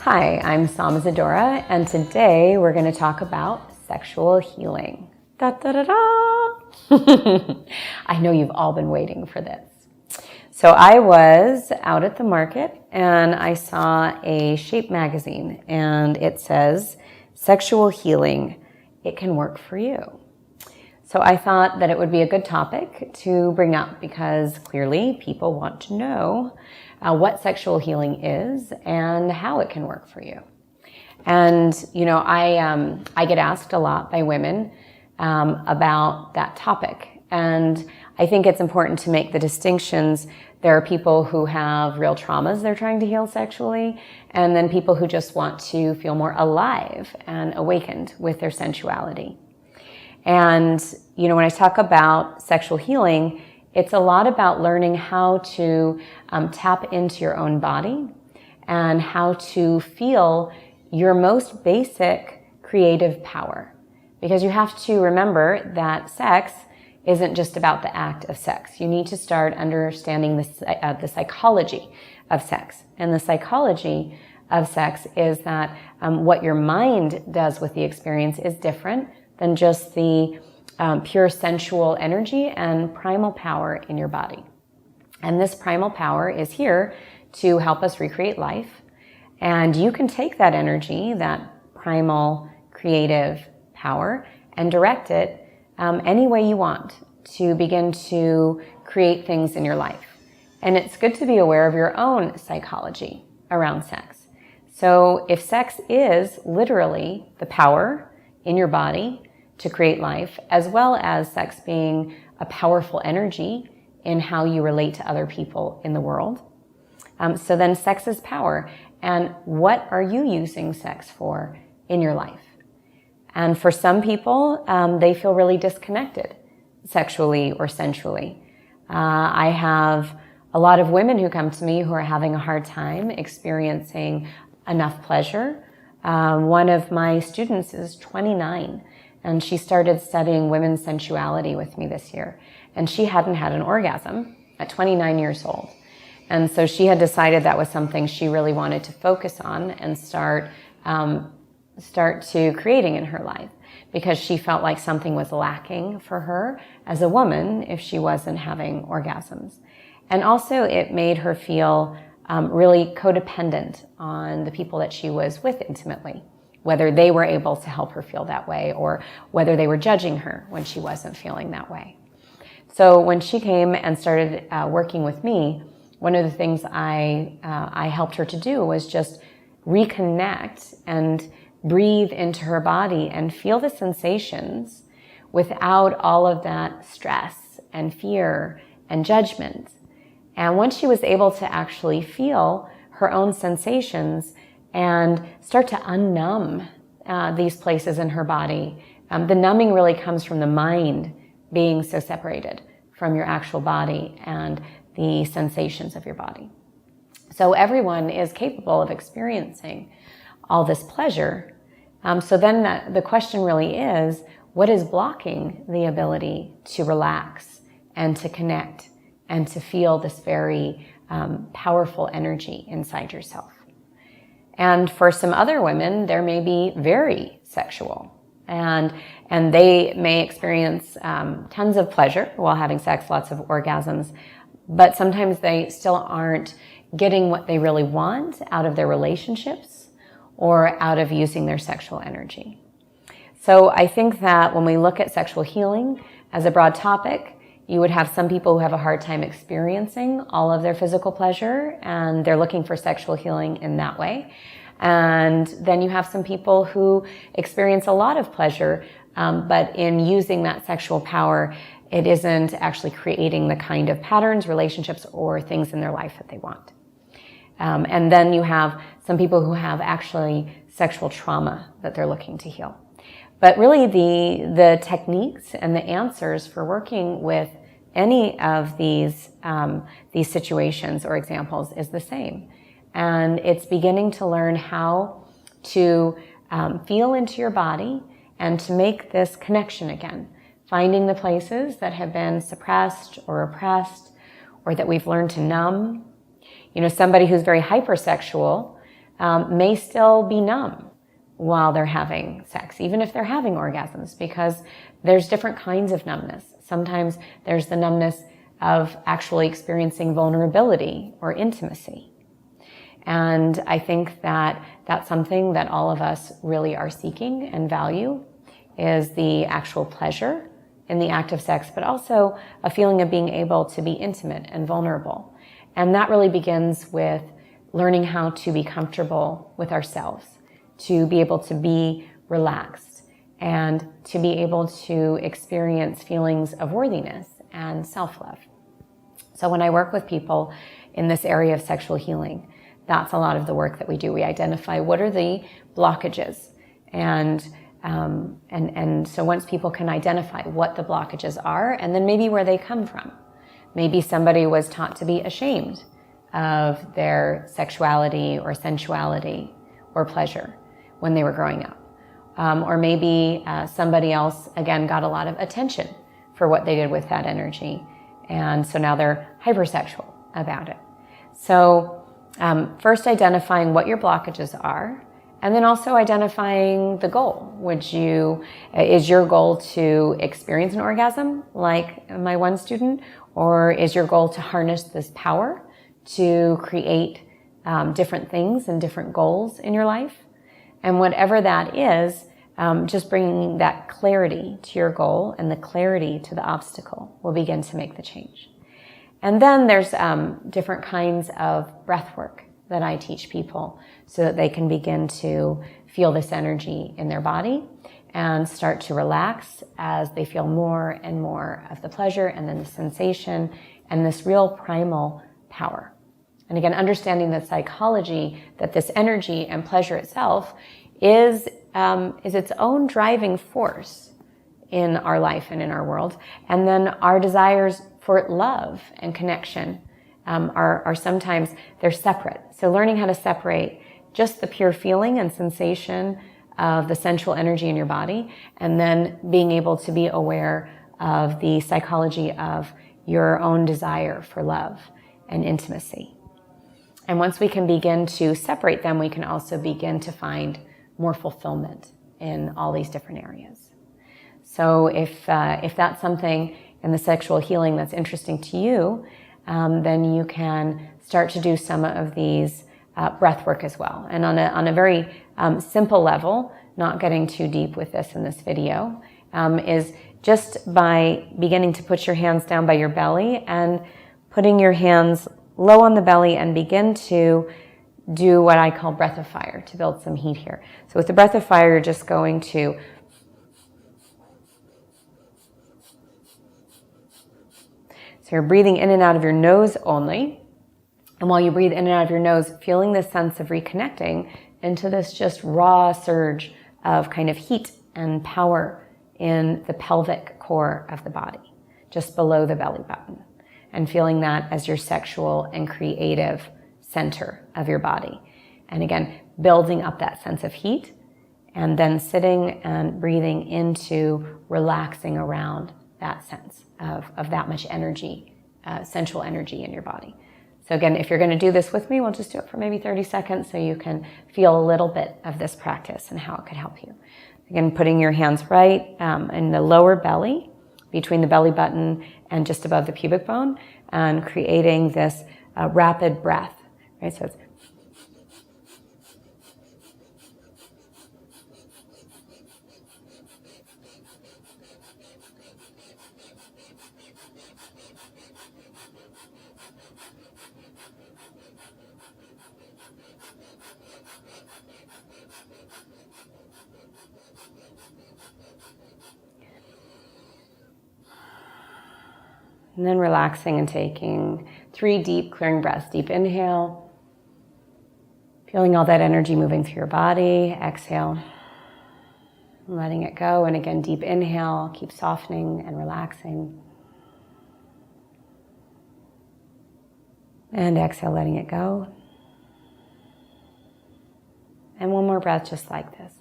Hi, I'm Sam Zadora, and today we're going to talk about sexual healing. Da, da, da, da. I know you've all been waiting for this. So I was out at the market and I saw a Shape magazine, and it says, "Sexual healing, it can work for you." So I thought that it would be a good topic to bring up because clearly people want to know what sexual healing is and how it can work for you. And, I get asked a lot by women about that topic. And I think it's important to make the distinctions. There are people who have real traumas they're trying to heal sexually, and then people who just want to feel more alive and awakened with their sensuality. And, when I talk about sexual healing, it's a lot about learning how to tap into your own body and how to feel your most basic creative power. Because you have to remember that sex isn't just about the act of sex. You need to start understanding the psychology of sex. And the psychology of sex is that what your mind does with the experience is different than just the pure sensual energy and primal power in your body. And this primal power is here to help us recreate life. And you can take that energy, that primal creative power, and direct it any way you want to begin to create things in your life. And it's good to be aware of your own psychology around sex. So if sex is literally the power in your body to create life, as well as sex being a powerful energy in how you relate to other people in the world. So then sex is power. And what are you using sex for in your life? And for some people, they feel really disconnected sexually or sensually. I have a lot of women who come to me who are having a hard time experiencing enough pleasure. One of my students is 29. And she started studying women's sensuality with me this year. And she hadn't had an orgasm at 29 years old. And so she had decided that was something she really wanted to focus on and start to creating in her life, because she felt like something was lacking for her as a woman if she wasn't having orgasms. And also it made her feel really codependent on the people that she was with intimately, whether they were able to help her feel that way or whether they were judging her when she wasn't feeling that way. So when she came and started working with me, one of the things I helped her to do was just reconnect and breathe into her body and feel the sensations without all of that stress and fear and judgment. And once she was able to actually feel her own sensations and start to unnumb these places in her body. The numbing really comes from the mind being so separated from your actual body and the sensations of your body. So everyone is capable of experiencing all this pleasure. So then the question really is, what is blocking the ability to relax and to connect and to feel this very powerful energy inside yourself? And for some other women, there may be very sexual, and they may experience tons of pleasure while having sex, lots of orgasms, but sometimes they still aren't getting what they really want out of their relationships or out of using their sexual energy. So I think that when we look at sexual healing as a broad topic, you would have some people who have a hard time experiencing all of their physical pleasure, and they're looking for sexual healing in that way. And then you have some people who experience a lot of pleasure, but in using that sexual power, it isn't actually creating the kind of patterns, relationships, or things in their life that they want. And then you have some people who have actually sexual trauma that they're looking to heal. But really the techniques and the answers for working with any of these situations or examples is the same. And it's beginning to learn how to feel into your body and to make this connection again, finding the places that have been suppressed or oppressed or that we've learned to numb. Somebody who's very hypersexual may still be numb while they're having sex, even if they're having orgasms, because there's different kinds of numbness. Sometimes there's the numbness of actually experiencing vulnerability or intimacy. And I think that that's something that all of us really are seeking and value, is the actual pleasure in the act of sex, but also a feeling of being able to be intimate and vulnerable. And that really begins with learning how to be comfortable with ourselves, to be able to be relaxed, and to be able to experience feelings of worthiness and self-love. So when I work with people in this area of sexual healing, that's a lot of the work that we do. We identify what are the blockages, and so once people can identify what the blockages are, and then maybe where they come from. Maybe somebody was taught to be ashamed of their sexuality or sensuality or pleasure when they were growing up. Or maybe somebody else, again, got a lot of attention for what they did with that energy. And so now they're hypersexual about it. So first identifying what your blockages are, and then also identifying the goal. Is your goal to experience an orgasm like my one student, or is your goal to harness this power to create different things and different goals in your life? And whatever that is, just bringing that clarity to your goal and the clarity to the obstacle will begin to make the change. And then there's different kinds of breath work that I teach people so that they can begin to feel this energy in their body and start to relax as they feel more and more of the pleasure and then the sensation and this real primal power. And again, understanding the psychology that this energy and pleasure itself is its own driving force in our life and in our world. And then our desires for love and connection are sometimes, they're separate. So learning how to separate just the pure feeling and sensation of the sensual energy in your body, and then being able to be aware of the psychology of your own desire for love and intimacy. And once we can begin to separate them, we can also begin to find more fulfillment in all these different areas. So if that's something in the sexual healing that's interesting to you, then you can start to do some of these breath work as well. And on a very simple level, not getting too deep with this in this video, is just by beginning to put your hands down by your belly and putting your hands low on the belly and begin to do what I call breath of fire to build some heat here. So with the breath of fire, you're just going to you're breathing in and out of your nose only. And while you breathe in and out of your nose, feeling this sense of reconnecting into this just raw surge of kind of heat and power in the pelvic core of the body, just below the belly button. And feeling that as your sexual and creative center of your body. And again, building up that sense of heat, and then sitting and breathing into relaxing around that sense of that much energy, sensual energy in your body. So again, if you're going to do this with me, we'll just do it for maybe 30 seconds so you can feel a little bit of this practice and how it could help you. Again, putting your hands right in the lower belly, between the belly button and just above the pubic bone, and creating this rapid breath, right? So it's and then relaxing and taking 3 deep clearing breaths. Deep inhale, feeling all that energy moving through your body. Exhale, letting it go. And again, deep inhale, keep softening and relaxing. And exhale, letting it go. And one more breath just like this.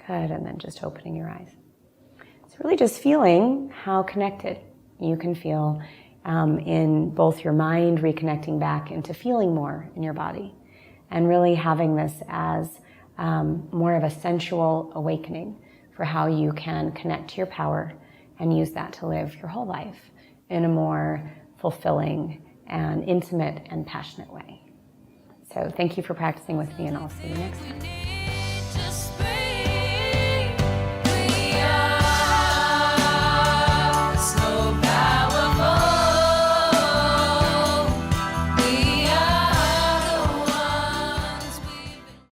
Good, and then just opening your eyes. So So really just feeling how connected you can feel in both your mind, reconnecting back into feeling more in your body, and really having this as more of a sensual awakening for how you can connect to your power and use that to live your whole life in a more fulfilling and intimate and passionate way. So thank you for practicing with me, and I'll see you next time.